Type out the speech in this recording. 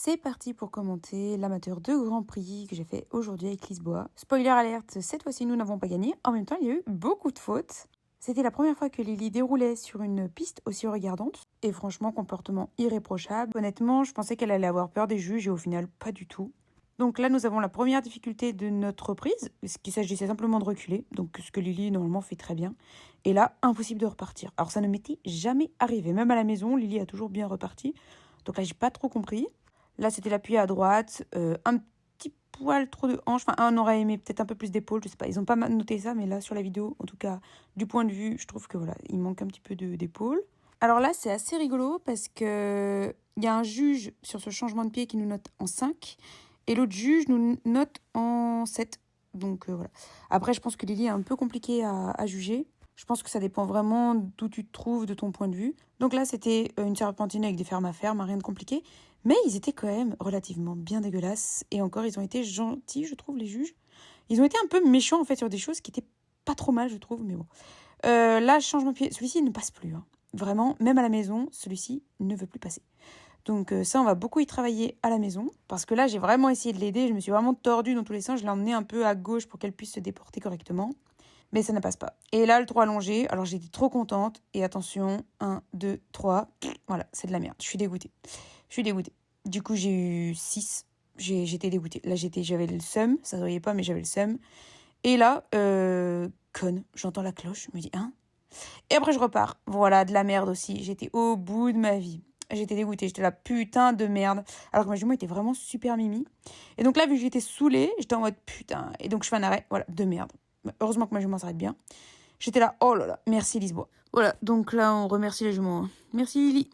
C'est parti pour commenter l'amateur de Grand Prix que j'ai fait aujourd'hui avec Lisboa. Spoiler alerte, cette fois-ci nous n'avons pas gagné. En même temps, il y a eu beaucoup de fautes. C'était la première fois que Lily déroulait sur une piste aussi regardante. Et franchement, comportement irréprochable. Honnêtement, je pensais qu'elle allait avoir peur des juges et au final, pas du tout. Donc là, nous avons la première difficulté de notre reprise, ce qu'il s'agissait simplement de reculer, donc ce que Lily normalement fait très bien. Et là, impossible de repartir. Alors ça ne m'était jamais arrivé, même à la maison, Lily a toujours bien reparti. Donc là, j'ai pas trop compris. Là, c'était l'appui à droite, un petit poil trop de hanche. Enfin, on aurait aimé peut-être un peu plus d'épaule, je sais pas. Ils ont pas noté ça, mais là, sur la vidéo, en tout cas, du point de vue, je trouve que voilà, il manque un petit peu d'épaule. Alors là, c'est assez rigolo parce que il y a un juge sur ce changement de pied qui nous note en 5 et l'autre juge nous note en 7. Donc voilà. Après, je pense que Lily est un peu compliquée à juger. Je pense que ça dépend vraiment d'où tu te trouves, de ton point de vue. Donc là, c'était une serpentine avec des fermes à ferme, rien de compliqué. Mais ils étaient quand même relativement bien dégueulasses. Et encore, ils ont été gentils, je trouve, les juges. Ils ont été un peu méchants, en fait, sur des choses qui étaient pas trop mal, je trouve, mais bon. Là, changement de pied. Celui-ci, il ne passe plus. Hein. Vraiment, même à la maison, celui-ci ne veut plus passer. Donc ça, on va beaucoup y travailler à la maison. Parce que là, j'ai vraiment essayé de l'aider. Je me suis vraiment tordue dans tous les sens. Je l'ai emmenée un peu à gauche pour qu'elle puisse se déporter correctement. Mais ça ne passe pas. Et là, le 3 allongé. Alors, j'étais trop contente. Et attention, 1, 2, 3. Voilà, c'est de la merde. Je suis dégoûtée. Du coup, j'ai eu 6. J'étais dégoûtée. Là, j'avais le seum. Ça ne se voyait pas, mais j'avais le seum. Et là, conne, j'entends la cloche. Je me dis, hein. Et après, je repars. Voilà, de la merde aussi. J'étais au bout de ma vie. J'étais dégoûtée. J'étais là, putain de merde. Alors que ma jument était vraiment super mimi. Et donc là, vu que j'étais saoulée, j'étais en mode putain. Et donc, je fais un arrêt. Voilà, de merde. Heureusement que ma jument s'arrête bien. J'étais là, oh là là, merci Lisboa. Voilà, donc là, on remercie les juments. Hein. Merci Lily.